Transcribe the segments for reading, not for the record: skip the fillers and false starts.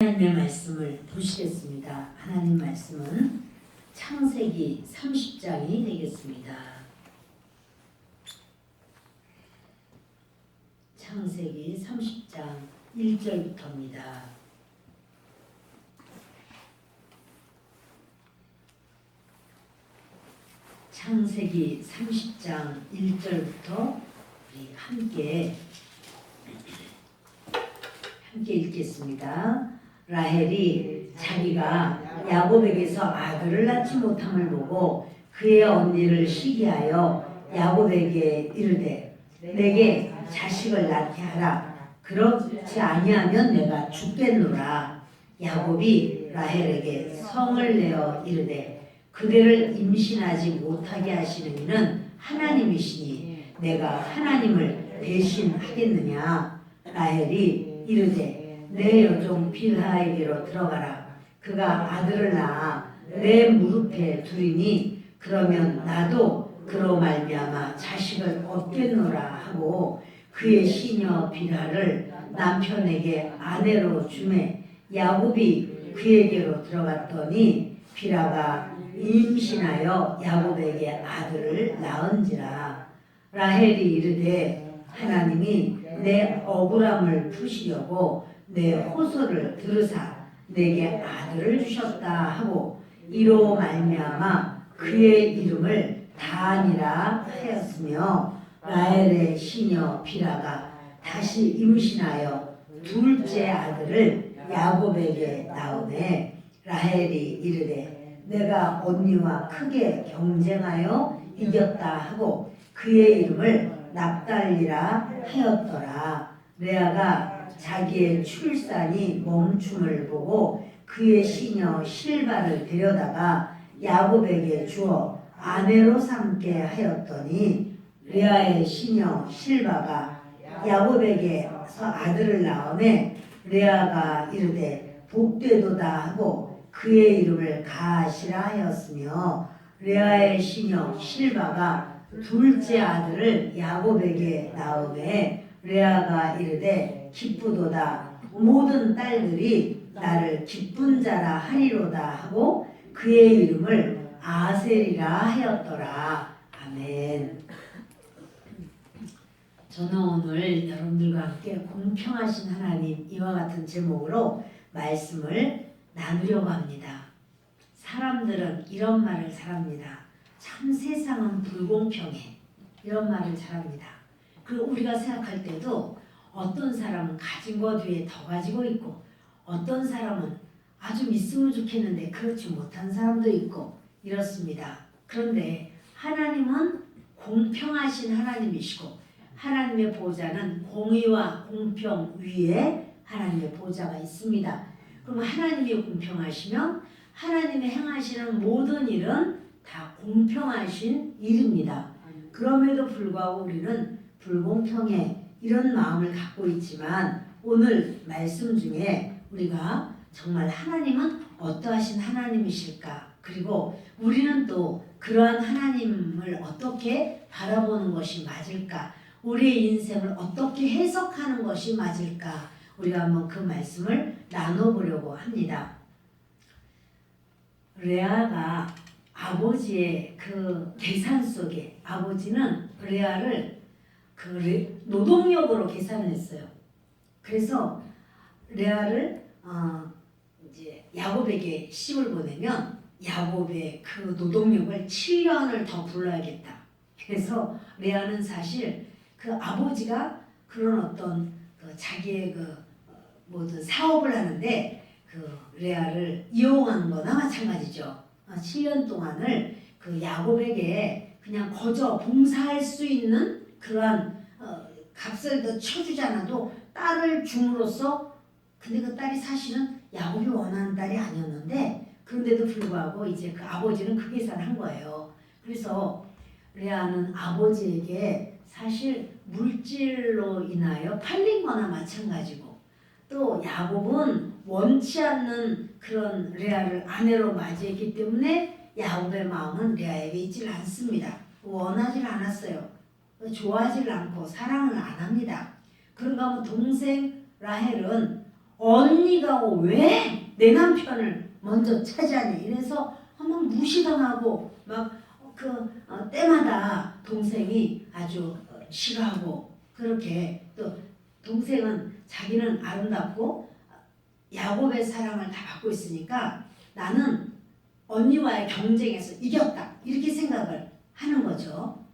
하나님의 말씀을 보시겠습니다. 하나님 말씀은 창세기 30장이 되겠습니다. 창세기 30장 1절부터입니다. 창세기 30장 1절부터 우리 함께 읽겠습니다. 라헬이 자기가 야곱에게서 아들을 낳지 못함을 보고 그의 언니를 시기하여 야곱에게 이르되 내게 자식을 낳게 하라. 그렇지 아니하면 내가 죽겠노라. 야곱이 라헬에게 성을 내어 이르되 그대를 임신하지 못하게 하시는 이는 하나님이시니 내가 하나님을 배신하겠느냐. 라헬이 이르되 내 여종 빌하에게로 들어가라. 그가 아들을 낳아 내 무릎에 두리니 그러면 나도 그로 말미암아 자식을 얻겠노라 하고 그의 시녀 빌하를 남편에게 아내로 주매 야곱이 그에게로 들어갔더니 빌하가 임신하여 야곱에게 아들을 낳은지라. 라헬이 이르되 하나님이 내 억울함을 푸시려고 내 호소를 들으사 내게 아들을 주셨다 하고 이로 말미암아 그의 이름을 단이라 하였으며 라헬의 시녀 빌하가 다시 임신하여 둘째 아들을 야곱에게 낳으매 라헬이 이르되 내가 언니와 크게 경쟁하여 이겼다 하고 그의 이름을 납달리라 하였더라. 레아가 자기의 출산이 멈춤을 보고 그의 시녀 실바를 데려다가 야곱에게 주어 아내로 삼게 하였더니 레아의 시녀 실바가 야곱에게서 아들을 낳으매 레아가 이르되 복되도다 하고 그의 이름을 가시라 하였으며 레아의 시녀 실바가 둘째 아들을 야곱에게 낳으매 레아가 이르되 기쁘도다. 모든 딸들이 나를 기쁜 자라 하리로다 하고 그의 이름을 아셀이라 하였더라. 아멘. 저는 오늘 여러분들과 함께 공평하신 하나님 이와 같은 제목으로 말씀을 나누려고 합니다. 사람들은 이런 말을 잘합니다. 참 세상은 불공평해. 이런 말을 잘합니다. 그리고 우리가 생각할 때도 어떤 사람은 가진 것 위에 더 가지고 있고 어떤 사람은 아주 있으면 좋겠는데 그렇지 못한 사람도 있고 이렇습니다. 그런데 하나님은 공평하신 하나님이시고 하나님의 보좌는 공의와 공평 위에 하나님의 보좌가 있습니다. 그럼 하나님이 공평하시면 하나님이 행하시는 모든 일은 다 공평하신 일입니다. 그럼에도 불구하고 우리는 불공평해 이런 마음을 갖고 있지만 오늘 말씀 중에 우리가 정말 하나님은 어떠하신 하나님이실까? 그리고 우리는 또 그러한 하나님을 어떻게 바라보는 것이 맞을까? 우리의 인생을 어떻게 해석하는 것이 맞을까? 우리가 한번 그 말씀을 나눠보려고 합니다. 레아가 아버지의 그 계산 속에 아버지는 레아를 노동력으로 계산을 했어요. 그래서 레아를 이제 야곱에게 시집을 보내면 야곱의 그 노동력을 7년을 더 불러야겠다. 그래서 레아는 사실 그 아버지가 그런 어떤 자기의 모든 사업을 하는데 그 레아를 이용한 거나 마찬가지죠. 7년 동안을 그 야곱에게 그냥 거저 봉사할 수 있는 그러한 값을 더 쳐주지 않아도 딸을 줌으로써 근데 그 딸이 사실은 야곱이 원하는 딸이 아니었는데 그런데도 불구하고 이제 그 아버지는 그 계산을 한 거예요. 그래서 레아는 아버지에게 사실 물질로 인하여 팔린 거나 마찬가지고 또 야곱은 원치 않는 그런 레아를 아내로 맞이했기 때문에 야곱의 마음은 레아에게 있질 않습니다. 원하지 않았어요. 좋아하지 않고 사랑을 안 합니다. 그런가 하면 동생 라헬은 언니가 왜 내 남편을 먼저 차지하니? 이래서 막 무시당하고 때마다 동생이 아주 싫어하고 그렇게 또 동생은 자기는 아름답고 야곱의 사랑을 다 받고 있으니까 나는 언니와의 경쟁에서 이겼다 이렇게 생각을 하는 거죠.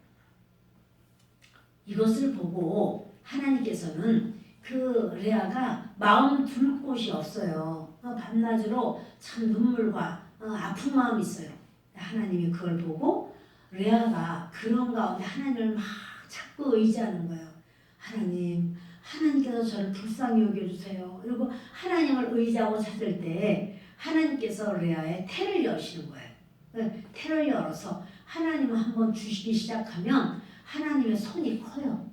이것을 보고 하나님께서는 그 레아가 마음 둘 곳이 없어요. 밤낮으로 참 눈물과 아픈 마음이 있어요. 하나님이 그걸 보고 레아가 그런 가운데 하나님을 막 자꾸 의지하는 거예요. 하나님께서 저를 불쌍히 여겨주세요. 그리고 하나님을 의지하고 찾을 때 하나님께서 레아의 태를 여시는 거예요. 태를 열어서 하나님을 한번 주시기 시작하면 하나님의 손이 커요.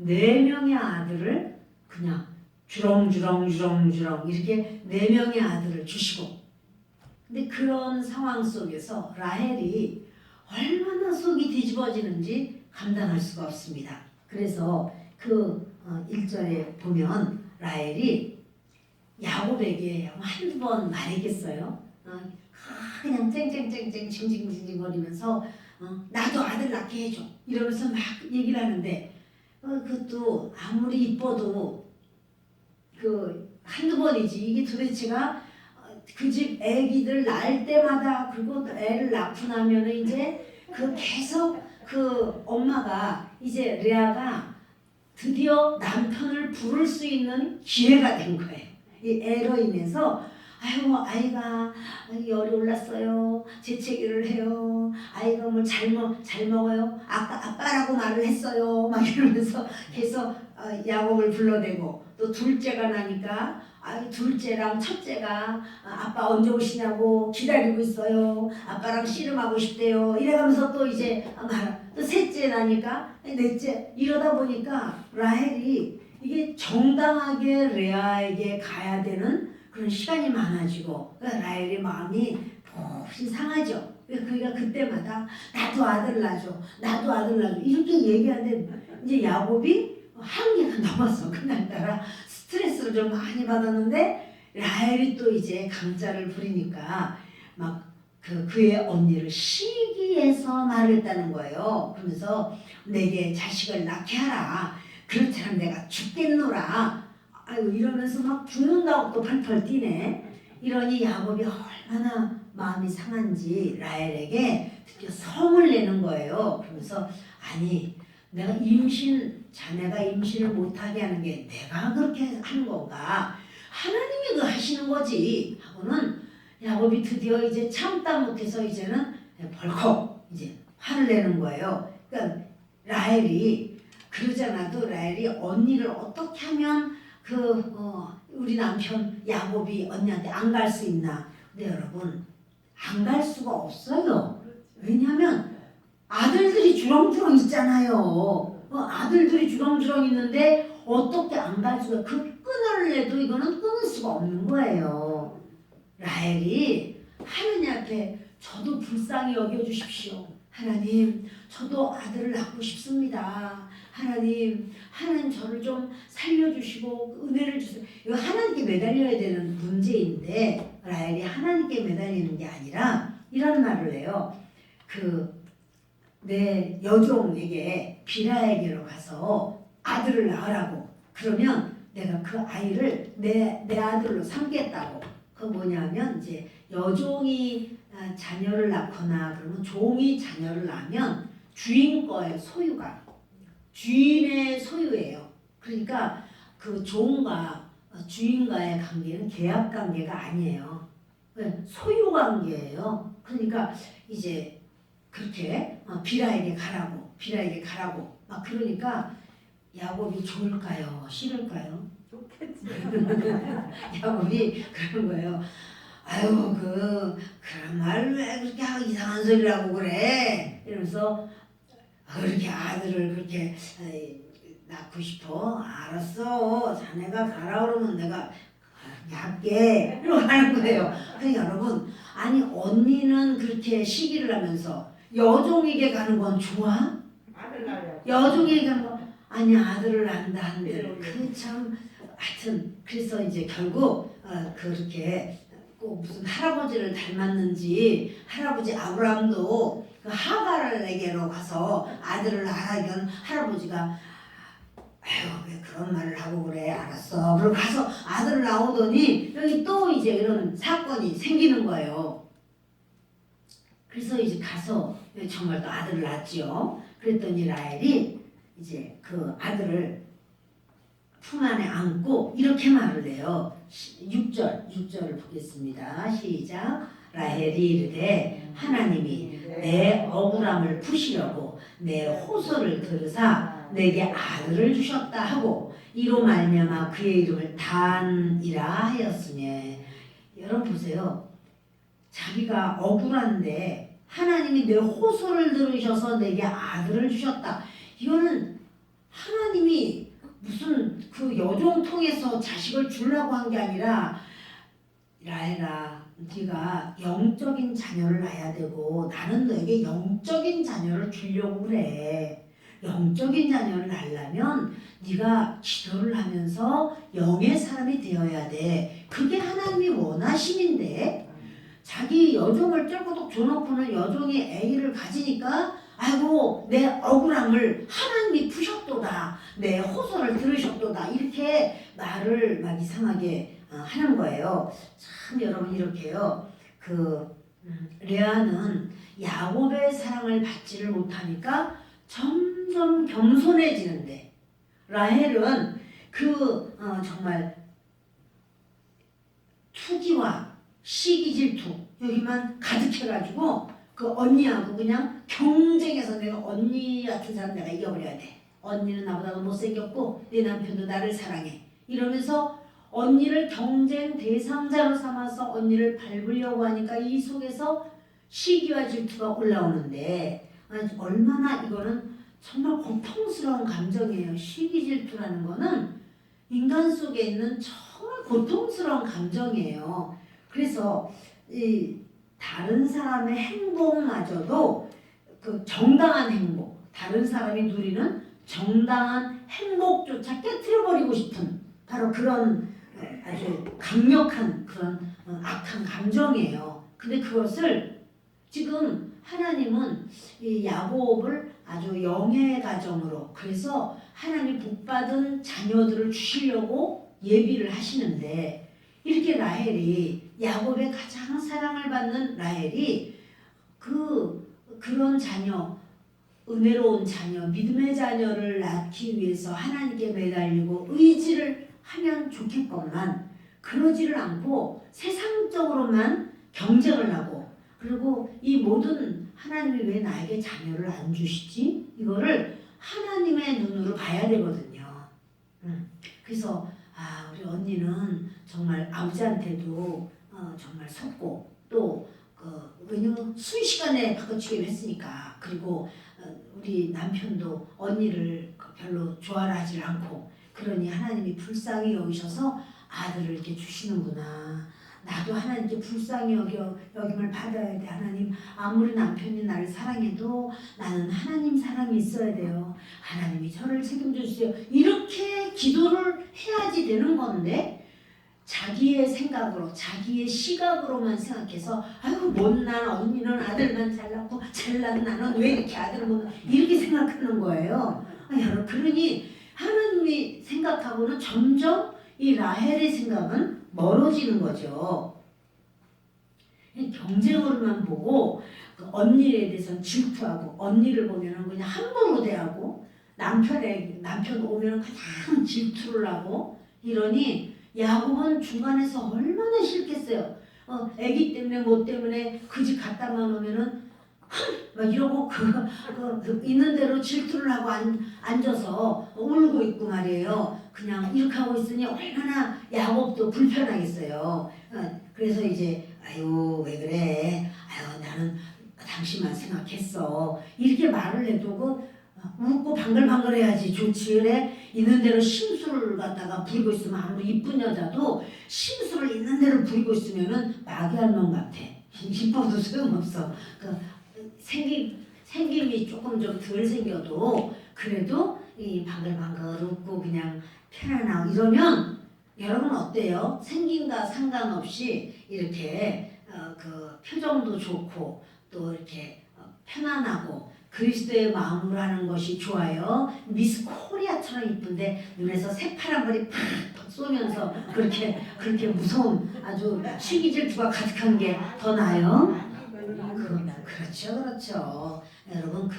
4명의 아들을 그냥 주렁주렁 이렇게 4명의 아들을 주시고, 근데 그런 상황 속에서 라헬이 얼마나 속이 뒤집어지는지 감당할 수가 없습니다. 그래서 그 1절에 보면 라헬이 야곱에게 한두 번 말했겠어요. 그냥 쨍쨍쨍쨍 징징징징거리면서 나도 아들 낳게 해줘 이러면서 막 얘기를 하는데 그것도 아무리 이뻐도 그 한두 번이지. 이게 도대체가 그 집 애기들 낳을 때마다, 그리고 애를 낳고 나면은 이제 그 계속 그 엄마가 이제 레아가 드디어 남편을 부를 수 있는 기회가 된 거예요. 이 애로 인해서 아이고 아이가 열이 올랐어요. 재채기를 해요. 아이가 뭘 잘 먹어요. 아빠라고 말을 했어요. 막 이러면서 계속 야곱을 불러대고, 또 둘째가 나니까 둘째랑 첫째가 아빠 언제 오시냐고 기다리고 있어요. 아빠랑 씨름하고 싶대요. 이래가면서 또 이제 또 셋째 나니까 넷째, 이러다 보니까 라헬이 이게 정당하게 레아에게 가야 되는 그런 시간이 많아지고, 그러니까 라헬의 마음이 몹시 상하죠. 그러니까 그때마다 나도 아들 낳아줘, 나도 아들 낳아줘 이렇게 얘기하는데 이제 야곱이 한계가 넘어서 그날따라 스트레스를 좀 많이 받았는데 라헬이 또 이제 강자를 부리니까 막 그의 언니를 시기해서 말했다는 거예요. 그러면서 내게 자식을 낳게 하라. 그렇지 않으면 내가 죽겠노라. 아이고 이러면서 막 죽는다고 또 펄펄 뛰네. 이러니 야곱이 얼마나 마음이 상한지 라헬에게 드디어 성을 내는 거예요. 그러면서 아니 내가 자네가 임신을 못하게 하는 게 내가 그렇게 하는 건가? 하나님이 그 하시는 거지 하고는 야곱이 드디어 이제 참다 못해서 이제는 벌컥 이제 화를 내는 거예요. 그러니까 라헬이 그러잖아도 라헬이 언니를 어떻게 하면 우리 남편 야곱이 언니한테 안 갈 수 있나? 근데 여러분 안 갈 수가 없어요. 왜냐하면 아들들이 주렁주렁 있잖아요. 아들들이 주렁주렁 있는데 어떻게 안 갈 수가, 끊으려도 이거는 끊을 수가 없는 거예요. 라헬이 하느님 앞에 저도 불쌍히 여겨주십시오. 하나님 저도 아들을 낳고 싶습니다. 하나님 저를 좀 살려주시고 은혜를 주세요. 이거 하나님께 매달려야 되는 문제인데 라헬이 하나님께 매달리는 게 아니라 이런 말을 해요. 내 여종에게 비라에게로 가서 아들을 낳으라고. 그러면 내가 그 아이를 내 아들로 삼겠다고. 그 뭐냐면 이제 여종이 자녀를 낳거나 그러면 종이 자녀를 낳으면 주인 거예요. 소유가 주인의 소유예요. 그러니까 그 종과 주인과의 관계는 계약 관계가 아니에요. 소유 관계예요. 그러니까 이제 그렇게 비라에게 가라고 막 그러니까 야곱이 좋을까요? 싫을까요? 좋겠지. 야곱이 그런 거예요. 아유 그런 말 왜 그렇게 이상한 소리를 하고 그래? 이러면서 그렇게 아들을 그렇게 낳고 싶어? 알았어. 자네가 가라 그러면 내가 얇게 이러고 하는 거예요. 그러니까 여러분 아니 언니는 그렇게 시기를 하면서 여종에게 가는 건 좋아? 아들 낳아야. 여종에게 가는 건 아니 아들을 낳는다 한들 그 참 하여튼 그래서 이제 결국 그렇게 꼭 무슨 할아버지를 닮았는지 할아버지 아브라함도 그 하갈에게로 가서 아들을 낳으면 할아버지가 아유 왜 그런 말을 하고 그래 알았어 그리고 가서 아들을 낳으더니 여기 또 이제 이런 사건이 생기는 거예요. 그래서 이제 가서 정말 또 아들을 낳았지요. 그랬더니 라헬이 이제 그 아들을 품 안에 안고 이렇게 말을 해요. 6절을 보겠습니다. 시작. 라헬이 이르되 하나님이 내 억울함을 푸시려고 내 호소를 들으사 내게 아들을 주셨다 하고 이로 말미암아 그의 이름을 단이라 하였으니. 여러분 보세요. 자기가 억울한데 하나님이 내 호소를 들으셔서 내게 아들을 주셨다. 이거는 하나님이 무슨 그 여종 통해서 자식을 주려고 한 게 아니라 라헬아 네가 영적인 자녀를 낳아야 되고 나는 너에게 영적인 자녀를 주려고 그래. 영적인 자녀를 낳으려면 네가 기도를 하면서 영의 사람이 되어야 돼. 그게 하나님이 원하심인데 자기 여종을 쩔거독 줘놓고는 여종이 아기를 가지니까 아이고 내 억울함을 하나님이 푸셨도다. 내 호소를 들으셨도다. 이렇게 말을 막 이상하게 하는 거예요. 참 여러분 이렇게요. 레아는 야곱의 사랑을 받지를 못하니까 점점 겸손해지는데 라헬은 정말 투기와 시기 질투 여기만 가득해가지고 그 언니하고 그냥 경쟁해서 내가 언니 같은 사람 내가 이겨버려야 돼. 언니는 나보다 더 못생겼고 내 남편도 나를 사랑해. 이러면서 언니를 경쟁 대상자로 삼아서 언니를 밟으려고 하니까 이 속에서 시기와 질투가 올라오는데 얼마나 이거는 정말 고통스러운 감정이에요. 시기 질투라는 거는 인간 속에 있는 정말 고통스러운 감정이에요. 그래서 이 다른 사람의 행복마저도 그 정당한 행복, 다른 사람이 누리는 정당한 행복조차 깨트려버리고 싶은 바로 그런 아주 강력한 그런 악한 감정이에요. 근데 그것을 지금 하나님은 이 야곱을 아주 영의 가정으로 그래서 하나님 복받은 자녀들을 주시려고 예비를 하시는데 이렇게 라헬이 야곱의 가장 사랑을 받는 라헬이 그런 자녀 은혜로운 자녀 믿음의 자녀를 낳기 위해서 하나님께 매달리고 의지를 하면 좋겠건만 그러지를 않고 세상적으로만 경쟁을 하고 그리고 이 모든 하나님이 왜 나에게 자녀를 안 주시지? 이거를 하나님의 눈으로 봐야 되거든요. 그래서 우리 언니는 정말 아버지한테도 정말 섰고 또 왜냐면 순식간에 바꿔치기를 했으니까 그리고 우리 남편도 언니를 별로 좋아하지 않고 그러니 하나님이 불쌍히 여기셔서 아들을 이렇게 주시는구나. 나도 하나님께 불쌍히 여김을 받아야 돼. 하나님 아무리 남편이 나를 사랑해도 나는 하나님 사랑이 있어야 돼요. 하나님이 저를 책임져 주세요. 이렇게 기도를 해야지 되는 건데 자기의 생각으로 자기의 시각으로만 생각해서 아이고 못난 언니는 아들만 잘났고 잘난 나는 왜 이렇게 아들을 못 이렇게 생각하는 거예요. 여러분 그러니 하나님이 생각하고는 점점 이 라헬의 생각은 멀어지는 거죠. 경쟁으로만 보고 그 언니에 대해서는 질투하고 언니를 보면은 그냥 함부로 대하고 남편 오면은 그냥 질투를 하고 이러니 야곱은 중간에서 얼마나 싫겠어요. 애기 때문에 뭐 때문에 그 집 갔다만 오면은 막 이러고 있는 대로 질투를 하고 앉아서 울고 있고 말이에요. 그냥 이렇게 하고 있으니 얼마나 야곱도 불편하겠어요. 그래서 이제 아유 왜 그래? 아유 나는 당신만 생각했어. 이렇게 말을 해도 웃고 방글방글 해야지 좋지. 그래? 있는 대로 심술을 갖다가 부리고 있으면 아무리 이쁜 여자도 심술을 있는 대로 부리고 있으면은 마귀알놈 같아. 이뻐도 소용없어. 생김이 조금 좀 덜 생겨도 그래도 이 방글방글 웃고 그냥 편안하고 이러면 여러분 어때요? 생긴과 상관없이 이렇게 그 표정도 좋고 또 이렇게 편안하고 그리스도의 마음으로 하는 것이 좋아요. 미스 코리아처럼 이쁜데 눈에서 새파란 불이 팍팍 쏘면서 그렇게 무서운 아주 시기질투가 가득한 게 더 나아요. 그렇죠. 여러분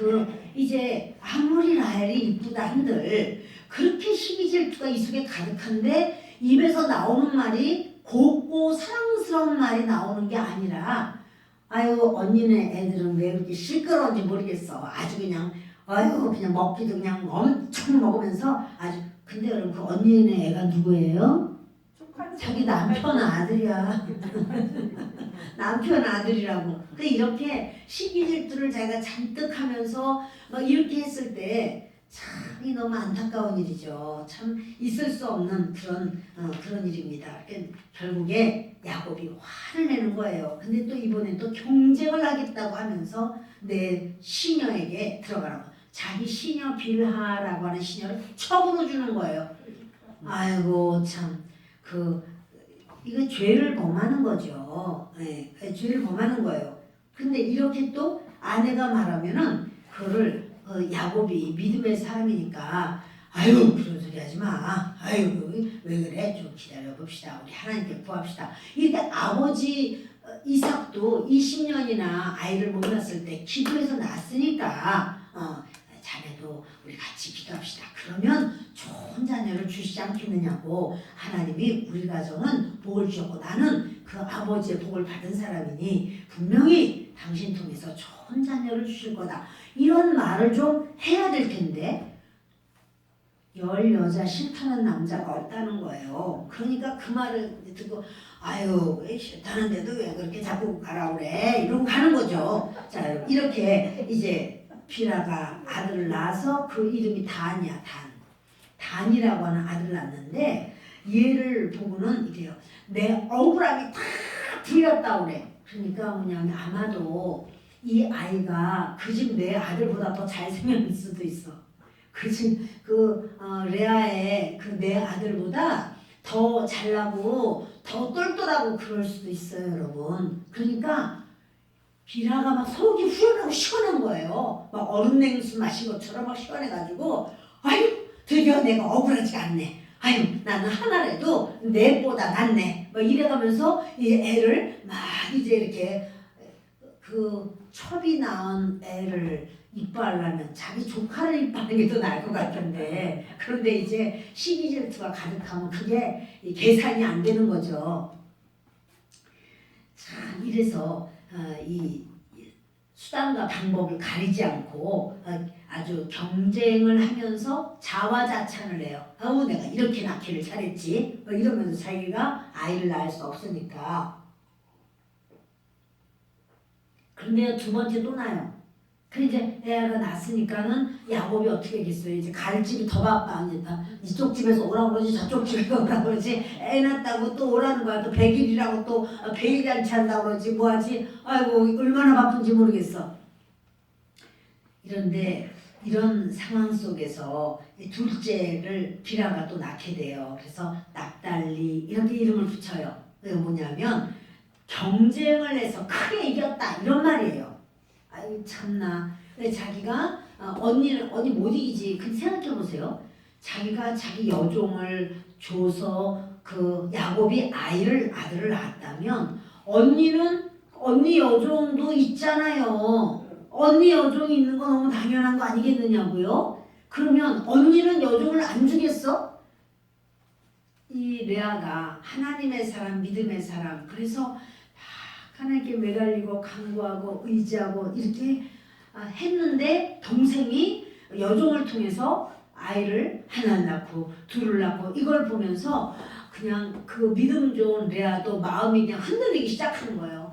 이제 아무리 라헬이 이쁘다 한들 그렇게 시기질투가 이 속에 가득한데 입에서 나오는 말이 곱고 사랑스러운 말이 나오는 게 아니라 아유 언니네 애들은 왜 그렇게 시끄러운지 모르겠어. 아주 그냥 아유 그냥 먹기도 그냥 엄청 먹으면서 아주 근데 여러분 그 언니네 애가 누구예요? 자기 남편 아들이야. 남편 아들이라고. 근데 이렇게 시기질투를 자기가 잔뜩 하면서 막 이렇게 했을 때 참이 너무 안타까운 일이죠. 참 있을 수 없는 그런 일입니다. 결국에 야곱이 화를 내는 거예요. 근데 또 이번엔 또 경쟁을 하겠다고 하면서 내 시녀에게 들어가라고. 자기 시녀 빌하라고 하는 시녀를 첩으로 주는 거예요. 아이고 참 이거 죄를 범하는 거죠. 네, 죄를 범하는 거예요. 근데 이렇게 또 아내가 말하면은 그거를 야곱이 믿음의 사람이니까 아유 그런 소리 하지 마. 아유 왜 그래? 좀 기다려 봅시다. 우리 하나님께 구합시다. 이때 아버지 이삭도 20년이나 아이를 못 낳았을 때 기도해서 낳았으니까 자네도 우리 같이 기도합시다. 그러면 좋은 자녀를 주시지 않겠느냐고. 하나님이 우리 가정은 복을 주셨고 나는 그 아버지의 복을 받은 사람이니 분명히 당신 통해서 좋은 자녀를 주실 거다. 이런 말을 좀 해야 될 텐데 열 여자 싫다는 남자가 없다는 거예요. 그러니까 그 말을 듣고 아유 왜 싫다는데도 왜 그렇게 자꾸 가라 그래 이러고 가는 거죠. 자 이렇게 이제 빌하가 아들을 낳아서 그 이름이 단이야. 단이라고 하는 아들을 낳았는데 얘를 보고는 이래요. 내 억울함이 다 풀렸다 그래. 그러니까 뭐냐면 아마도 이 아이가 그 집 내 아들보다 더 잘생겼을 수도 있어. 그 집 레아의 그 내 아들보다 더 잘나고 더 똘똘하고 그럴 수도 있어요, 여러분. 그러니까 빌하가 막 속이 후련하고 시원한 거예요. 막 얼음 냉수 마신 것처럼 막 시원해가지고 아유 드디어 내가 억울하지 않네. 아유 나는 하나라도 내보다 낫네. 막 이래가면서 이 애를 막 이제 이렇게 그 첩이 낳은 애를 이뻐하려면 자기 조카를 이뻐하는 게 더 나을 것 같은데 그런데 이제 시기질투가 가득하면 그게 계산이 안 되는 거죠. 참 이래서 이 수단과 방법을 가리지 않고 아주 경쟁을 하면서 자화자찬을 해요. 아우 내가 이렇게 낳기를 잘했지 이러면서 자기가 아이를 낳을 수 없으니까. 그런데 두 번째 또 나요. 그 이제 애가 낳았으니까는 야곱이 어떻게 하겠어요. 이제 갈 집이 더 바빠. 이쪽 집에서 오라고 그러지 저쪽 집에서 오라고 그러지. 애 낳았다고 또 오라는 거야. 또 100일이라고 또 100일잔치 한다고 그러지 뭐하지. 아이고 얼마나 바쁜지 모르겠어. 이런데 이런 상황 속에서 둘째를 빌하가 또 낳게 돼요. 그래서 납달리 이렇게 이름을 붙여요. 그게 뭐냐면 경쟁을 해서 크게 이겼다 이런 말이에요. 아유 참나. 근데 자기가 언니 못 이기지. 근데 생각해 보세요. 자기가 자기 여종을 줘서 그 야곱이 아들을 낳았다면 언니 여종도 있잖아요. 언니 여종이 있는 건 너무 당연한 거 아니겠느냐고요. 그러면 언니는 여종을 안 주겠어? 이 레아가 하나님의 사람, 믿음의 사람. 그래서 하나님께 매달리고 간구하고 의지하고 이렇게 했는데 동생이 여종을 통해서 아이를 하나 낳고 둘을 낳고 이걸 보면서 그냥 그 믿음 좋은 레아도 마음이 그냥 흔들리기 시작하는 거예요.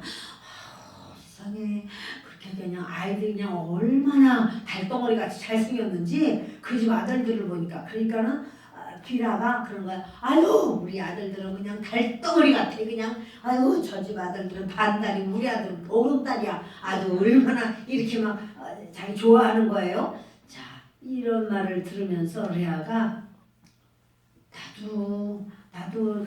세상에 그렇게 그냥 아이들이 그냥 얼마나 달덩어리 같이 잘생겼는지 그 집 아들들을 보니까. 그러니까는 빌하가 그런 거야. 아유 우리 아들들은 그냥 달덩어리 같아. 그냥 아유 저 집 아들들은 반달이 우리 아들은 보름달이야. 아주 얼마나 이렇게 막 자기 좋아하는 거예요. 자 이런 말을 들으면서 레아가 나도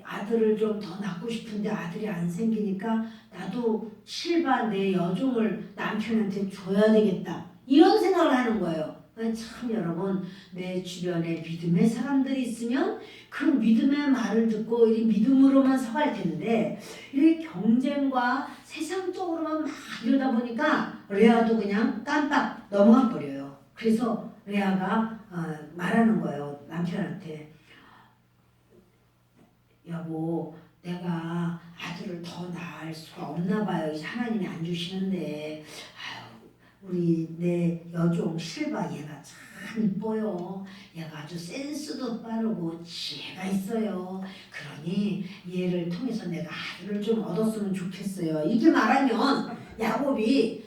아들을 좀 더 낳고 싶은데 아들이 안 생기니까 나도 실바 내 여종을 남편한테 줘야 되겠다. 이런 생각을 하는 거예요. 참 여러분, 내 주변에 믿음의 사람들이 있으면 그 믿음의 말을 듣고 이 믿음으로만 서갈 텐데 이 경쟁과 세상적으로만 막 이러다 보니까 레아도 그냥 깜빡 넘어가 버려요. 그래서 레아가 말하는 거예요. 남편한테. 여보, 내가 아들을 더 낳을 수가 없나 봐요. 하나님이 안 주시는데. 우리 내 여종 실바 얘가 참 이뻐요. 얘가 아주 센스도 빠르고 지혜가 있어요. 그러니 얘를 통해서 내가 아들을 좀 얻었으면 좋겠어요. 이렇게 말하면 야곱이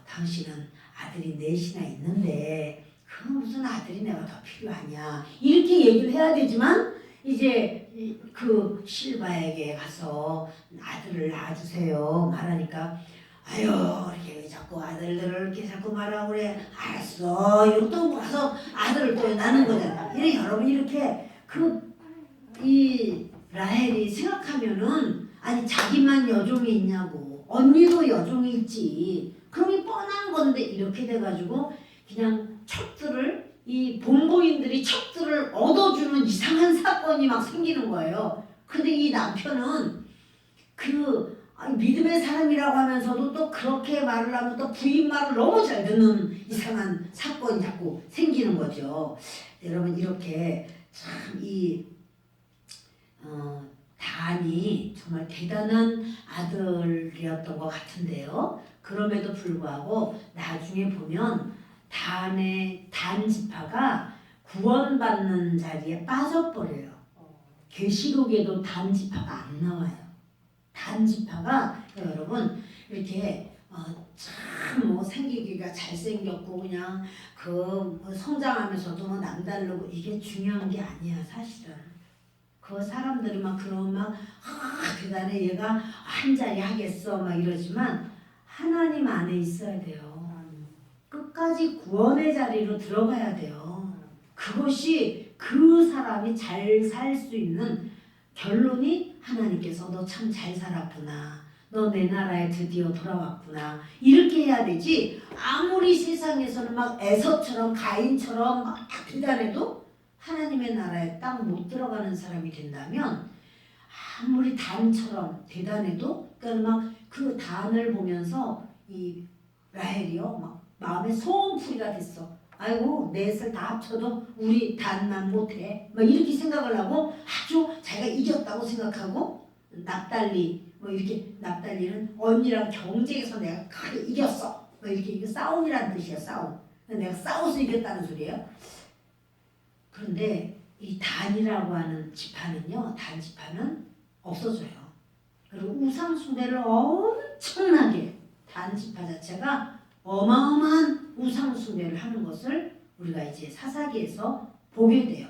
당신은 아들이 넷이나 있는데 그 무슨 아들이 내가 더 필요하냐 이렇게 얘기를 해야 되지만 이제 그 실바에게 가서 아들을 낳아주세요 말하니까 이렇게 자꾸 아들들을 이렇게 자꾸 말하고 그래. 알았어. 이러고 또 와서 아들을 또 낳는 거잖아. 여러분 이렇게 이 라헬이 생각하면은 아니 자기만 여종이 있냐고 언니도 여종이 있지. 그럼 뻔한 건데 이렇게 돼가지고 그냥 척들을 이 본보인들이 척들을 얻어주는 이상한 사건이 막 생기는 거예요. 근데 이 남편은 믿음의 사람이라고 하면서도 또 그렇게 말을 하면 또 부인 말을 너무 잘 듣는 이상한 사건이 자꾸 생기는 거죠. 여러분 이렇게 참 단이 정말 대단한 아들이었던 것 같은데요. 그럼에도 불구하고 나중에 보면 단 지파가 구원받는 자리에 빠져버려요. 계시록에도 단 지파가 안 나와요. 단 지파가 여러분 이렇게 참 생기기가 잘생겼고 그냥 성장하면서도 남다르고 이게 중요한 게 아니야 사실은. 그 사람들이 막 그런 대단해 얘가 한 자리 하겠어 막 이러지만 하나님 안에 있어야 돼요. 끝까지 구원의 자리로 들어가야 돼요. 그것이 그 사람이 잘 살 수 있는 결론이 하나님께서 너 참 잘 살았구나. 너 내 나라에 드디어 돌아왔구나. 이렇게 해야 되지. 아무리 세상에서는 막 에서처럼 가인처럼 막 대단해도 하나님의 나라에 딱 못 들어가는 사람이 된다면 아무리 단처럼 대단해도 그러니까 막 그 단을 보면서 이 라헬이요 막 마음에 소음풀이가 됐어. 아이고 넷을 다 합쳐도 우리 단만 못해. 막 이렇게 생각을 하고 아주 자기가 이겼다고 생각하고 납달리 이렇게 납달리는 언니랑 경쟁해서 내가 크게 이겼어. 이렇게 싸움이라는 뜻이야 싸움. 내가 싸워서 이겼다는 소리예요. 그런데 이 단이라고 하는 지파는요 단 지파는 없어져요. 그리고 우상 숭배를 엄청나게 단 지파 자체가 어마어마한 우상 숭배를 하는 것을 우리가 이제 사사기에서 보게 돼요.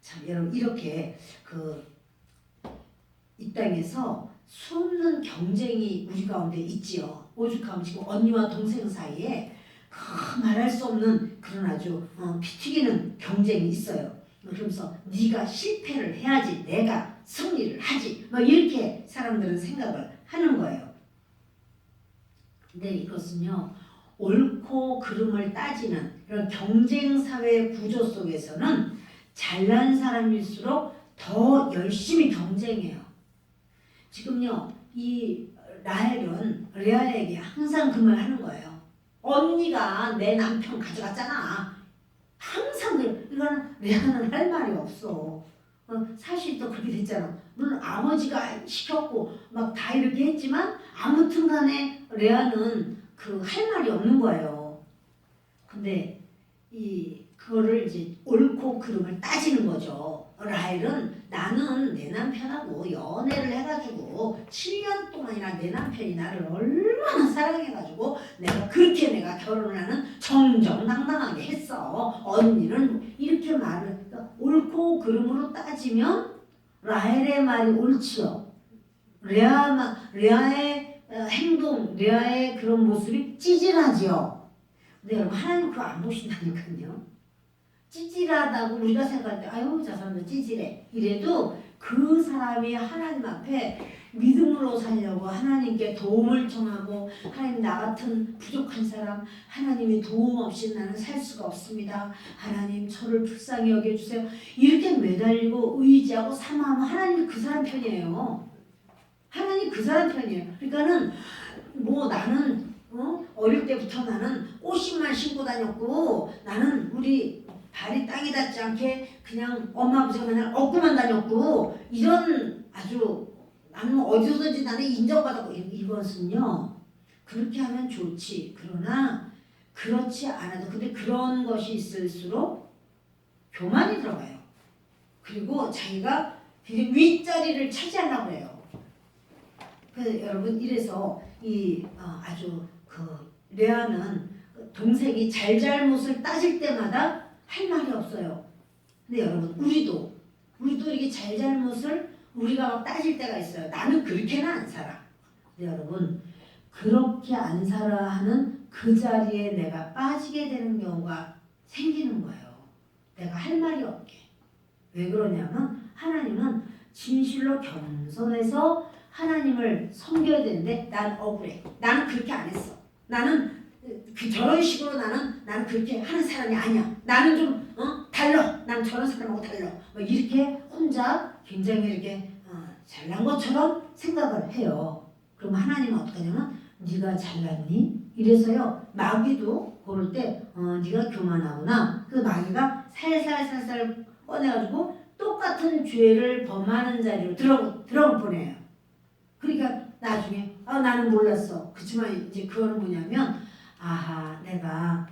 참 여러분 이렇게 이 땅에서 수없는 경쟁이 우리 가운데 있지요. 오죽하면 지금 언니와 동생 사이에 말할 수 없는 그런 아주 피 튀기는 경쟁이 있어요. 그러면서 네가 실패를 해야지 내가 승리를 하지 이렇게 사람들은 생각을 하는 거예요. 근데 이것은요 옳고 그름을 따지는 이런 경쟁사회 구조 속에서는 잘난 사람일수록 더 열심히 경쟁해요. 지금요 이 라헬은 레아에게 항상 그 말 하는 거예요. 언니가 내 남편 가져갔잖아. 항상 이거는 레아는 할 말이 없어. 사실 또 그렇게 됐잖아. 물론 아버지가 시켰고 막 다 이렇게 했지만 아무튼 간에 레아는 할 말이 없는 거예요. 근데 그거를 이제 옳고 그름을 따지는 거죠. 라헬은 나는 내 남편하고 연애를 해가지고 7년 동안이나 내 남편이 나를 얼마나 사랑해가지고 내가 결혼을 하는 정정당당하게 했어. 언니는 이렇게 말을 옳고 그름으로 따지면 라헬의 말이 옳지요. 레아의 행동, 레아의 그런 모습이 찌질하지요. 근데 여러분 하나님 그거 안 보신다니까요. 찌질하다고 우리가 생각할 때 아유 저 사람도 찌질해 이래도 그 사람이 하나님 앞에 믿음으로 살려고 하나님께 도움을 청하고 하나님 나 같은 부족한 사람 하나님이 도움 없이 나는 살 수가 없습니다. 하나님 저를 불쌍히 여겨주세요. 이렇게 매달리고 의지하고 사모하면 하나님이 그 사람 편이에요. 하나님 그 사람 편이에요. 그러니까는 뭐 나는 어릴 때부터 나는 옷만 신고 다녔고 나는 우리 발이 땅에 닿지 않게 그냥 엄마 아버지가 맨날 업고만 다녔고 이런 아주 나는 어디서든지 나는 인정받았고 이것은요 그렇게 하면 좋지. 그러나 그렇지 않아도 근데 그런 것이 있을수록 교만이 들어가요. 그리고 자기가 되게 윗자리를 차지하려고 해요. 그래서 여러분 이래서 이 아주 그 레아는 동생이 잘잘못을 따질 때마다 할 말이 없어요. 근데 여러분 우리도 이렇게 잘잘못을 우리가 막 따질 때가 있어요. 나는 그렇게는 안 살아. 근데 여러분 그렇게 안 살아 하는 그 자리에 내가 빠지게 되는 경우가 생기는 거예요. 내가 할 말이 없게. 왜 그러냐면 하나님은 진실로 겸손해서 하나님을 섬겨야 되는데 난 억울해. 나는 그렇게 안 했어. 나는 저런 식으로 나는 그렇게 하는 사람이 아니야. 나는 좀 달라. 난 저런 사람하고 달라. 뭐 이렇게 혼자 굉장히 이렇게 잘난 것처럼 생각을 해요. 그럼 하나님은 어떻게 하냐면 네가 잘났니? 이래서요. 마귀도 고를 때 네가 교만하구나. 그 마귀가 살살살살 꺼내가지고 똑같은 죄를 범하는 자리로 들어 보내요. 그러니까 나중에 나는 몰랐어. 그렇지만 이제 그거는 뭐냐면 아하 내가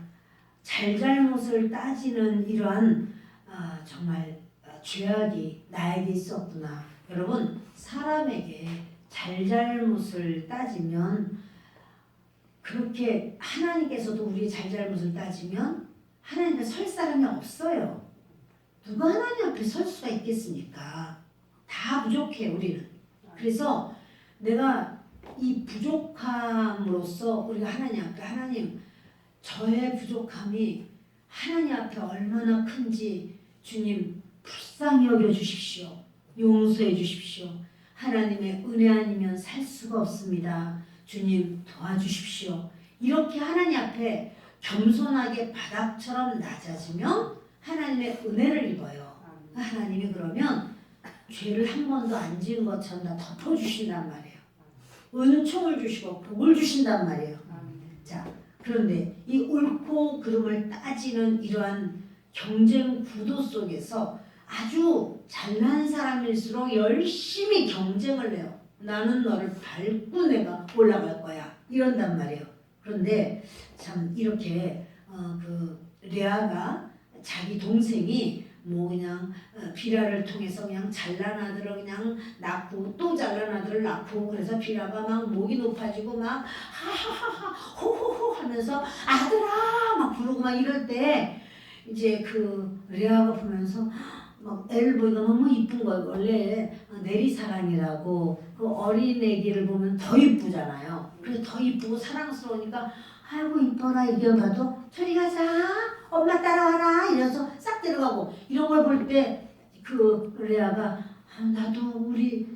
잘잘못을 따지는 이러한 정말 죄악이 나에게 있었구나. 여러분 사람에게 잘잘못을 따지면 그렇게 하나님께서도 우리의 잘잘못을 따지면 하나님 앞에 설 사람이 없어요. 누가 하나님 앞에 설 수가 있겠습니까? 다 부족해 우리는. 그래서 내가 이 부족함으로써 우리가 하나님 앞에 하나님 저의 부족함이 하나님 앞에 얼마나 큰지 주님 불쌍히 여겨주십시오. 용서해 주십시오. 하나님의 은혜 아니면 살 수가 없습니다. 주님 도와주십시오. 이렇게 하나님 앞에 겸손하게 바닥처럼 낮아지면 하나님의 은혜를 입어요. 하나님이 그러면 죄를 한 번도 안 지은 것처럼 다 덮어주신단 말이에요. 은총을 주시고 복을 주신단 말이에요. 자, 그런데 이 옳고 그름을 따지는 이러한 경쟁 구도 속에서 아주 잘난 사람일수록 열심히 경쟁을 해요. 나는 너를 밟고 내가 올라갈 거야. 이런단 말이에요. 그런데 참 이렇게 그 레아가 자기 동생이 뭐 그냥 비라를 통해서 그냥 잘난 아들을 그냥 낳고 또 잘난 아들을 낳고 그래서 비라가 막 목이 높아지고 막 하하하하 호호호 하면서 아들아 막 부르고 막 이럴 때 이제 그 레아가 보면서 막 애를 보니까 너무 이쁜 거예요. 원래 내리사랑이라고 그 어린 애기를 보면 더 이쁘잖아요. 그래서 더 이쁘고 사랑스러우니까 아이고 이뻐라 이겨봐도 저리 가자 엄마 따라와라 이래서 싹 데려가고 이런 걸 볼 때 그 레아가 나도 우리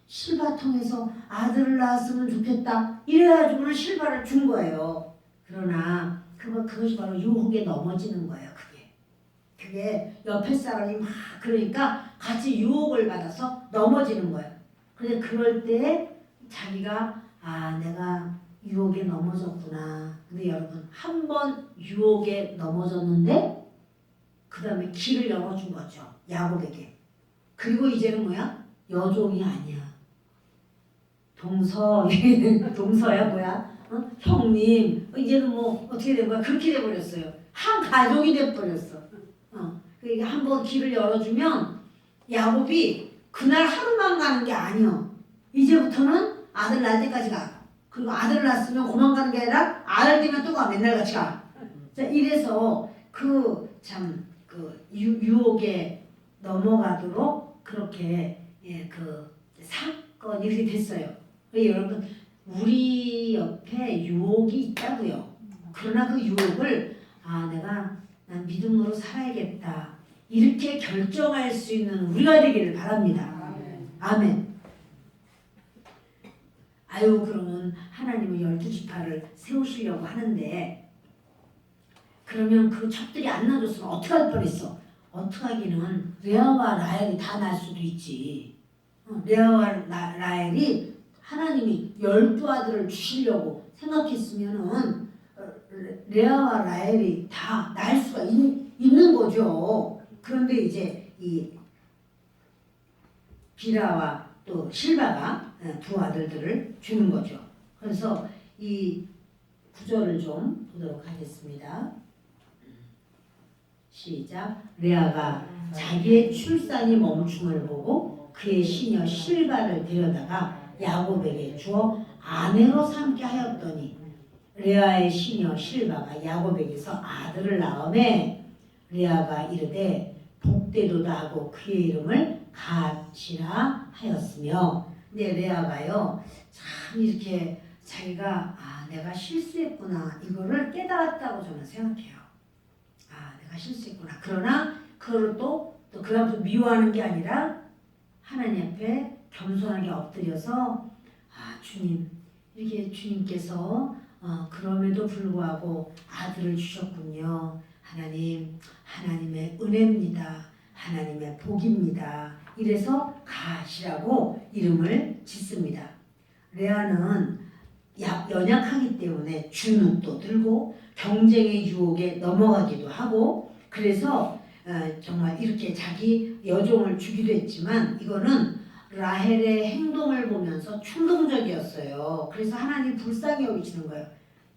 실바통에서 아들을 낳았으면 좋겠다 이래가지고는 실바를 준 거예요. 그러나 그것이 바로 유혹에 넘어지는 거예요. 그게 옆에 사람이 막 그러니까 같이 유혹을 받아서 넘어지는 거예요. 근데 그럴 때 자기가 내가 유혹에 넘어졌구나. 근데 여러분 한 번 유혹에 넘어졌는데 그 다음에 길을 열어준 거죠. 야곱에게. 그리고 이제는 뭐야? 여종이 아니야. 동서야 뭐야? 형님 이제는 뭐 어떻게 된 거야? 그렇게 돼버렸어요. 한 가족이 돼버렸어. 그러니까 한번 길을 열어주면 야곱이 그날 하루만 가는 게 아니야. 이제부터는 아들 낳을 때까지 가. 그리고 아들을 낳았으면 그만 가는 게 아니라 아들 되면 또 가. 맨날 같이 가. 자, 이래서 그 유혹에 넘어가도록 그렇게 그 사건이 이렇게 됐어요. 여러분 우리 옆에 유혹이 있다고요. 그러나 그 유혹을 난 믿음으로 살아야겠다. 이렇게 결정할 수 있는 우리가 되기를 바랍니다. 아멘. 아유 그러면 하나님은 12지파를 세우시려고 하는데 그러면 그 척들이 안 나줬으면 어떡할 뻔했어. 어떡하기는 레아와 라헬이 다 날 수도 있지. 레아와 라헬이 하나님이 12아들을 주시려고 생각했으면은 레아와 라헬이 다 날 수가 있는 거죠. 그런데 이제 이 비라와 또 실바가 두 아들들을 주는 거죠. 그래서 이 구절을 좀 보도록 하겠습니다. 시작. 레아가 자기의 출산이 멈춤을 보고 그의 시녀 실바를 데려다가 야곱에게 주어 아내로 삼게 하였더니 레아의 시녀 실바가 야곱에게서 아들을 낳음에 레아가 이르되 복되도다 하고 그의 이름을 갓이라 하였으며. 근데 레아가요 참 이렇게 자기가 내가 실수했구나 이거를 깨달았다고 저는 생각해요. 내가 실수했구나. 그러나 그걸 또 그다음부터 미워하는 게 아니라 하나님 앞에 겸손하게 엎드려서 주님 이렇게 주님께서 그럼에도 불구하고 아들을 주셨군요. 하나님 하나님의 은혜입니다. 하나님의 복입니다. 이래서 갓이라고 이름을 짓습니다. 레아는 연약하기 때문에 주눅도 들고 경쟁의 유혹에 넘어가기도 하고 그래서 정말 이렇게 자기 여종을 주기도 했지만 이거는 라헬의 행동을 보면서 충동적이었어요. 그래서 하나님 불쌍히 여기시는 거예요.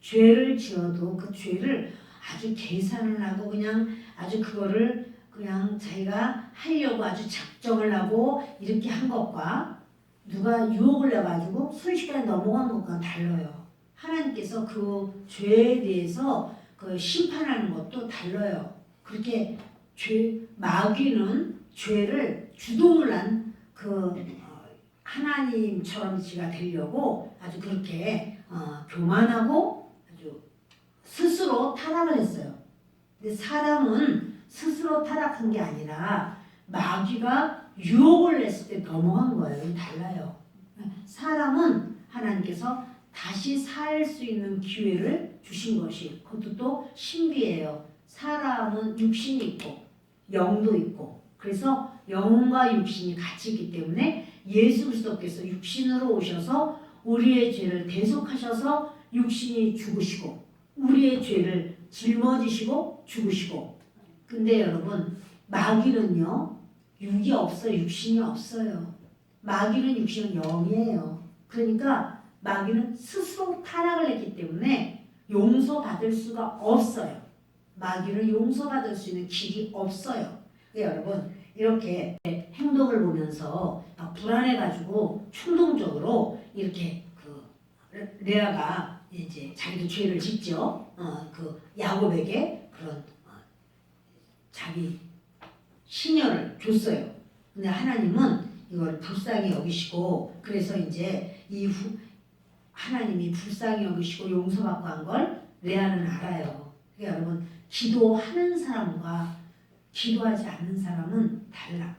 죄를 지어도 그 죄를 아주 계산을 하고 그냥 아주 그거를 그냥 자기가 하려고 아주 작정을 하고 이렇게 한 것과 누가 유혹을 내가지고 순식간에 넘어간 것과는 달라요. 하나님께서 그 죄에 대해서 그 심판하는 것도 달라요. 그렇게 마귀는 죄를 주동을 한 그 하나님처럼 지가 되려고 아주 그렇게 교만하고 아주 스스로 타락을 했어요. 근데 사람은 스스로 타락한 게 아니라 마귀가 유혹을 냈을 때 넘어간 거예요. 달라요. 사람은 하나님께서 다시 살 수 있는 기회를 주신 것이 그것도 또 신비해요. 사람은 육신이 있고 영도 있고 그래서 영과 육신이 같이 있기 때문에 예수 그리스도께서 육신으로 오셔서 우리의 죄를 대속하셔서 육신이 죽으시고 우리의 죄를 짊어지시고 죽으시고 근데 여러분 마귀는요 육이 없어요. 육신이 없어요. 마귀는 육신은 영이에요. 그러니까 마귀는 스스로 타락을 했기 때문에 용서받을 수가 없어요. 마귀를 용서받을 수 있는 길이 없어요. 여러분 이렇게 행동을 보면서 막 불안해가지고 충동적으로 이렇게 레아가 이제 자기도 죄를 짓죠. 그 야곱에게 그런 자기 시녀를 줬어요. 근데 하나님은 이걸 불쌍히 여기시고 그래서 이제 이후 하나님이 불쌍히 여기시고 용서받고 한 걸 레아는 알아요. 그러니까 여러분 기도하는 사람과 기도하지 않는 사람은 달라.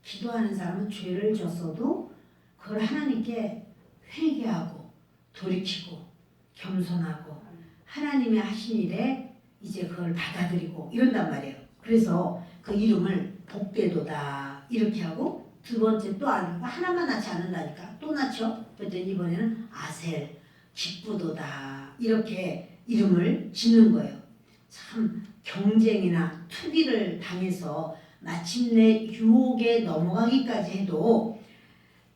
기도하는 사람은 죄를 졌어도 그걸 하나님께 회개하고 돌이키고 겸손하고 하나님이 하신 일에 이제 그걸 받아들이고 이런단 말이에요. 그래서 그 이름을 복되도다 이렇게 하고 두 번째 또 하나만 낳지 않는다니까 또 낳죠. 그랬더니 이번에는 아셀 기쁘도다 이렇게 이름을 짓는 거예요. 참 경쟁이나 투기를 당해서 마침내 유혹에 넘어가기까지 해도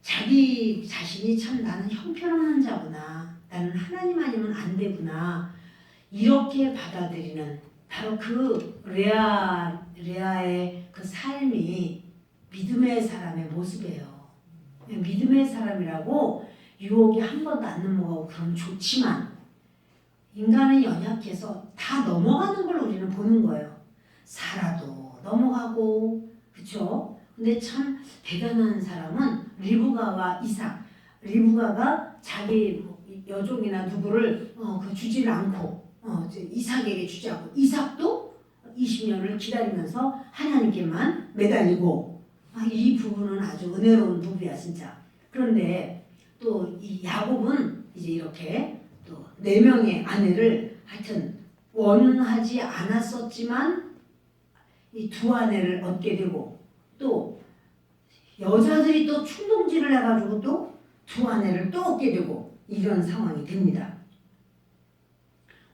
자기 자신이 참 나는 형편없는 자구나 나는 하나님 아니면 안 되구나 이렇게 받아들이는 바로 그 레아의 그 삶이 믿음의 사람의 모습이에요. 믿음의 사람이라고 유혹이 한 번도 안 넘어가고 그럼 좋지만 인간은 연약해서 다 넘어가는 걸 우리는 보는 거예요. 사라도 넘어가고 그렇죠? 근데 참 대단한 사람은 리브가와 이삭. 리브가가 자기 여종이나 누구를 주지를 않고 이삭에게 주지 않고 이삭도 20년을 기다리면서 하나님께만 매달리고 이 부부는 아주 은혜로운 부부야 진짜. 그런데 또 이 야곱은 이제 이렇게 또 4명의 아내를 하여튼 원하지 않았었지만 이 2아내를 얻게 되고 또 여자들이 또 충동질을 해가지고 또 2아내를 또 얻게 되고 이런 상황이 됩니다.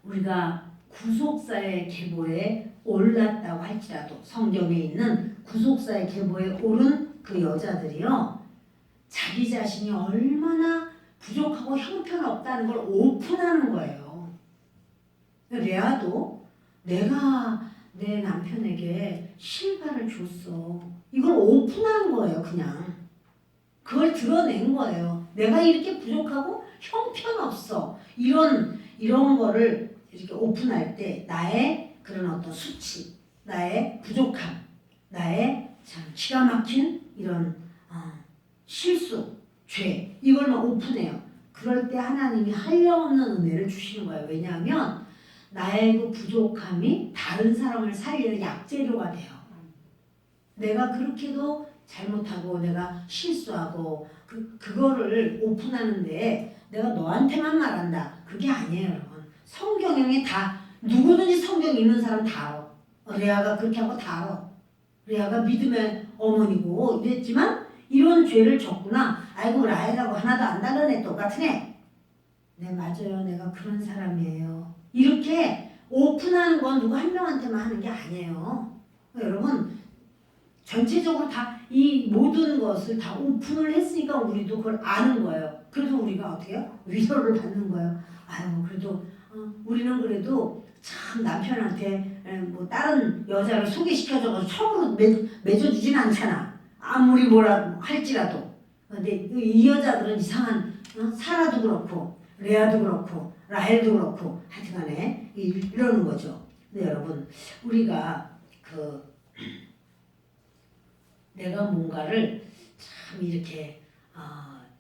우리가 구속사의 계보에 올랐다고 할지라도 성경에 있는 구속사의 계보에 오른 그 여자들이요 자기 자신이 얼마나 부족하고 형편없다는 걸 오픈하는 거예요. 레아도 내가 내 남편에게 실바를 줬어. 이걸 오픈한 거예요. 그냥 그걸 드러낸 거예요. 내가 이렇게 부족하고 형편없어. 이런 거를 이렇게 오픈할 때 나의 그런 어떤 수치, 나의 부족함, 나의 참 기가 막힌 이런 실수, 죄 이걸만 오픈해요. 그럴 때 하나님이 한량없는 은혜를 주시는 거예요. 왜냐하면 나의 그 부족함이 다른 사람을 살리는 약재료가 돼요. 내가 그렇게도 잘못하고 내가 실수하고 그거를 오픈하는데 내가 너한테만 말한다. 그게 아니에요, 여러분. 성경에 다 누구든지 성경 읽는 사람 다 알아. 레아가 그렇게 하고 다 알아. 레아가 믿음의 어머니고 이랬지만 이런 죄를 졌구나. 아이고 라헬하고 하나도 안 다른 애 똑같은 애. 네 맞아요. 내가 그런 사람이에요. 이렇게 오픈하는 건 누구 한 명한테만 하는 게 아니에요. 여러분 전체적으로 다 이 모든 것을 다 오픈을 했으니까 우리도 그걸 아는 거예요. 그래서 우리가 어떻게 해요? 위로를 받는 거예요. 아유 그래도 우리는 그래도 참 남편한테 뭐 다른 여자를 소개시켜줘서 처음으로 맺어주진 않잖아. 아무리 뭐라 할지라도. 근데 이 여자들은 이상한 사라도 그렇고 레아도 그렇고 라헬도 그렇고 하여튼간에 이러는 거죠. 근데 여러분 우리가 내가 뭔가를 참 이렇게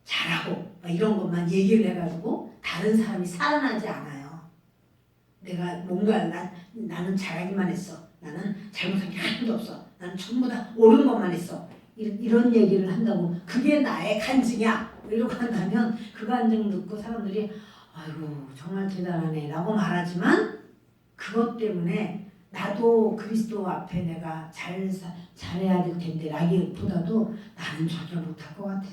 잘하고 이런 것만 얘기를 해가지고 다른 사람이 살아나지 않아요. 내가 뭔가 나는 잘하기만 했어. 나는 잘못한 게 하나도 없어. 나는 전부 다 옳은 것만 했어. 이런 얘기를 한다고 그게 나의 간증이야. 이러고 한다면 그 간증 듣고 사람들이 아이고 정말 대단하네 라고 말하지만 그것 때문에 나도 그리스도 앞에 내가 잘해야 될 텐데 라기보다도 나는 저절 못할 것 같아.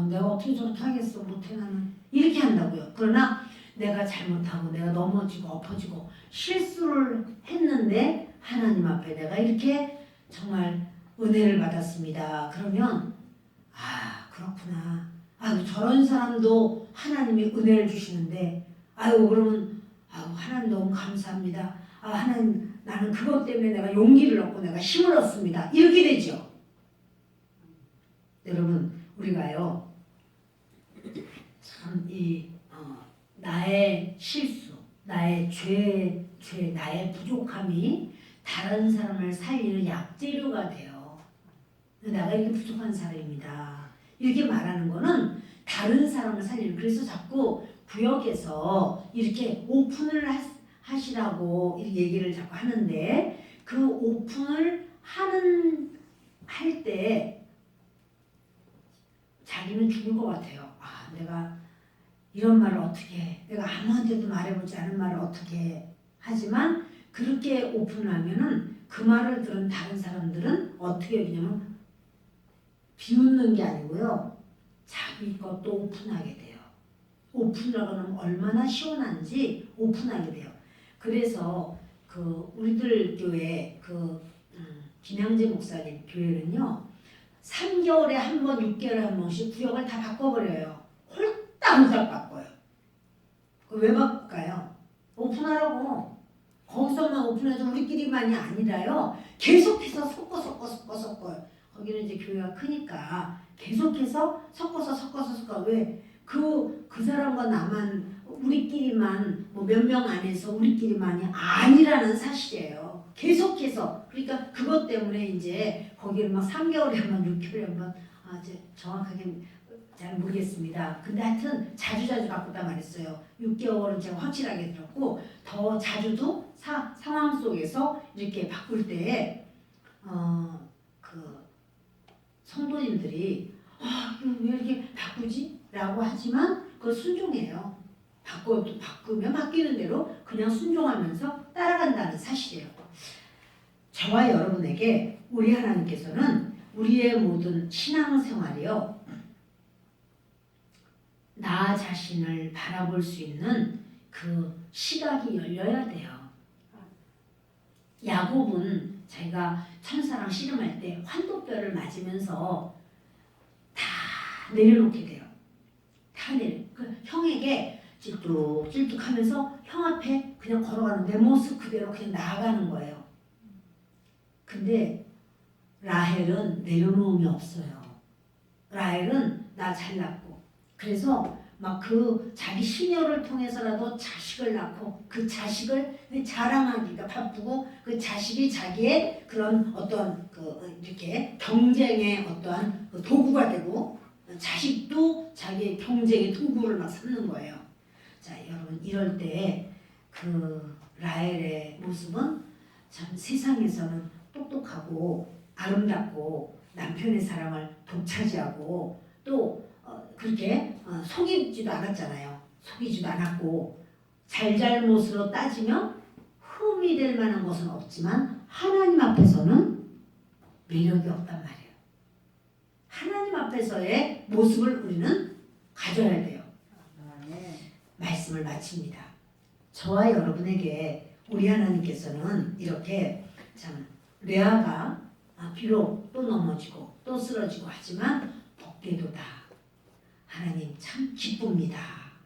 내가 어떻게 저렇게 하겠어. 못해 나는. 이렇게 한다고요. 그러나 내가 잘못하고 내가 넘어지고 엎어지고 실수를 했는데 하나님 앞에 내가 이렇게 정말 은혜를 받았습니다. 그러면 그렇구나. 저런 사람도 하나님이 은혜를 주시는데 그러면 하나님 너무 감사합니다. 하나님 나는 그것 때문에 내가 용기를 얻고 내가 힘을 얻습니다. 이렇게 되죠. 여러분 우리가요 참 나의 실수, 나의 죄, 나의 부족함이 다른 사람을 살리는 약재료가 돼요. 내가 이렇게 부족한 사람입니다. 이렇게 말하는 거는 다른 사람을 살리는. 그래서 자꾸 구역에서 이렇게 오픈을 하시라고 얘기를 자꾸 하는데 그 오픈을 할 때 자기는 죽을 것 같아요. 내가 이런 말을 어떻게 해. 내가 아무한테도 말해보지 않은 말을 어떻게 해. 하지만 그렇게 오픈하면은 그 말을 들은 다른 사람들은 어떻게 여기냐면 비웃는 게 아니고요. 자기 것도 오픈하게 돼요. 오픈이라고 하면 얼마나 시원한지 오픈하게 돼요. 그래서 우리들 교회 김양재 목사님 교회는요 3개월에 한 번, 6개월에 한 번씩 구역을 다 바꿔버려요. 홀딱 바꿔요. 왜 바꿀까요? 오픈하라고. 거기서만 오픈해서 우리끼리만이 아니라요. 계속해서 섞어요. 거기는 이제 교회가 크니까 계속해서 섞어서 왜? 그 사람과 나만 우리끼리만 뭐 몇 명 안에서 우리끼리만이 아니라는 사실이에요. 계속해서. 그러니까 그것 때문에 이제 거기를 막 3개월에 한 번, 6개월에 한 번 이제 정확하게 잘 모르겠습니다. 근데 하여튼 자주 바꾸다 말했어요. 6개월은 제가 확실하게 들었고 더 자주도 상황 속에서 이렇게 바꿀 때 성도님들이 이거 왜 이렇게 바꾸지? 라고 하지만 그거 순종해요. 바꾸면 바뀌는 대로 그냥 순종하면서 따라간다는 사실이에요. 저와 여러분에게 우리 하나님께서는 우리의 모든 신앙생활이요, 나 자신을 바라볼 수 있는 그 시각이 열려야 돼요. 야곱은 자기가 천사랑 씨름할 때 환도뼈를 맞으면서 다 내려놓게 돼요. 그 형에게 찔뚝찔뚝하면서 형 앞에 그냥 걸어가는 내 모습 그대로 그냥 나아가는 거예요. 근데 라헬은 내려놓음이 없어요. 라헬은 나 잘났고, 그래서 막 그 자기 시녀를 통해서라도 자식을 낳고 그 자식을 자랑하기가 바쁘고, 그 자식이 자기의 그런 어떤 이렇게 경쟁의 어떠한 도구가 되고, 자식도 자기의 경쟁의 도구를 막 삼는 거예요. 자, 여러분, 이럴 때 그 라헬의 모습은 참 세상에서는 똑똑하고 아름답고 남편의 사랑을 독차지하고 또 그렇게 속이지도 않았잖아요. 속이지도 않았고, 잘잘못으로 따지면 흠이 될 만한 것은 없지만 하나님 앞에서는 매력이 없단 말이에요. 하나님 앞에서의 모습을 우리는 가져야 돼요. 말씀을 마칩니다. 저와 여러분에게 우리 하나님께서는 이렇게 참 레아가 비록 또 넘어지고 또 쓰러지고 하지만 복되도다. 하나님 참 기쁩니다.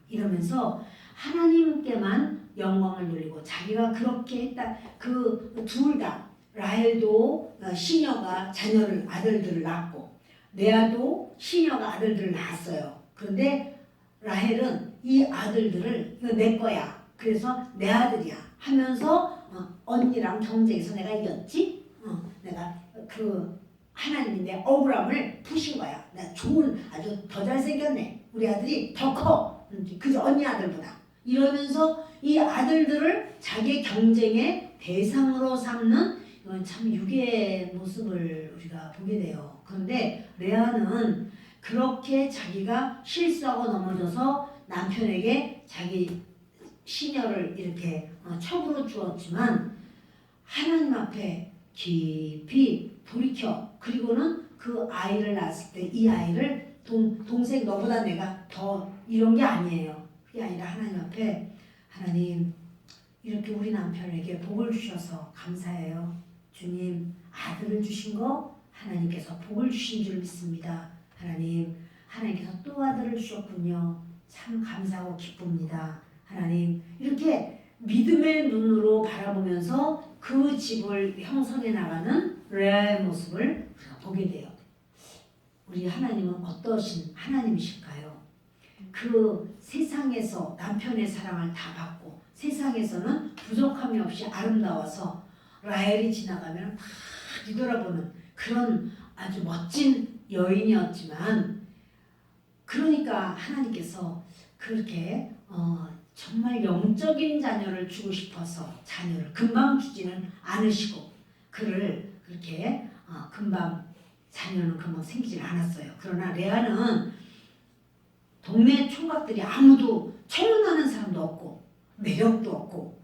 이러면서 하나님께만 영광을 돌리고, 자기가 그렇게 했다. 그 둘 다, 라헬도 시녀가 아들들을 낳았고, 레아도 시녀가 아들들을 낳았어요. 그런데 라헬은 이 아들들을 이거 내 거야, 그래서 내 아들이야 하면서 언니랑 경쟁해서 내가 이겼지? 내가 하나님이 내 억울함을 푸신 거야. 나 아주 더 잘생겼네. 우리 아들이 더 커. 그저 언니 아들보다. 이러면서 이 아들들을 자기의 경쟁의 대상으로 삼는, 이건 참 유괴의 모습을 우리가 보게 돼요. 그런데 레아는 그렇게 자기가 실수하고 넘어져서 남편에게 자기 시녀를 이렇게 첩으로 주었지만 하나님 앞에 깊이 돌이켜, 그리고는 그 아이를 낳았을 때 이 아이를 동생 너보다 내가 더 이런 게 아니에요. 그게 아니라 하나님 앞에, 하나님 이렇게 우리 남편에게 복을 주셔서 감사해요. 주님, 아들을 주신 거 하나님께서 복을 주신 줄 믿습니다. 하나님께서 또 아들을 주셨군요. 참 감사하고 기쁩니다. 하나님, 이렇게 믿음의 눈으로 바라보면서 그 집을 형성해 나가는 레아의 모습을 보게 돼요. 우리 하나님은 어떠신 하나님이실까요? 그 세상에서 남편의 사랑을 다 받고, 세상에서는 부족함이 없이 아름다워서 라헬이 지나가면 막 뒤돌아보는 그런 아주 멋진 여인이었지만, 그러니까 하나님께서 그렇게 정말 영적인 자녀를 주고 싶어서 자녀를 금방 주지는 않으시고, 그를 그렇게 자녀는 금방 생기질 않았어요. 그러나 레아는 동네 총각들이 아무도 청혼하는 사람도 없고 매력도 없고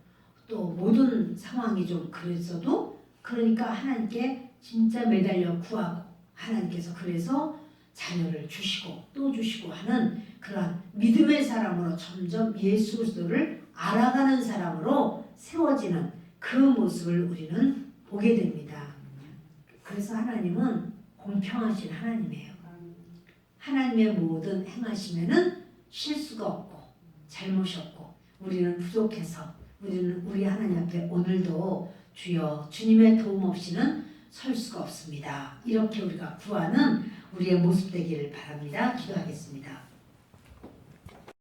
또 모든 상황이 좀 그랬어도, 그러니까 하나님께 진짜 매달려 구하고, 하나님께서 그래서 자녀를 주시고 또 주시고 하는 그러한 믿음의 사람으로 점점 예수 그리스도를 알아가는 사람으로 세워지는 그 모습을 우리는 보게 됩니다. 그래서 하나님은 공평하신 하나님이에요. 하나님의 모든 행하시면은 실수가 없고 잘못이 없고, 우리는 부족해서 우리는 우리 하나님 앞에 오늘도 주여 주님의 도움 없이는 설 수가 없습니다. 이렇게 우리가 구하는 우리의 모습 되기를 바랍니다. 기도하겠습니다.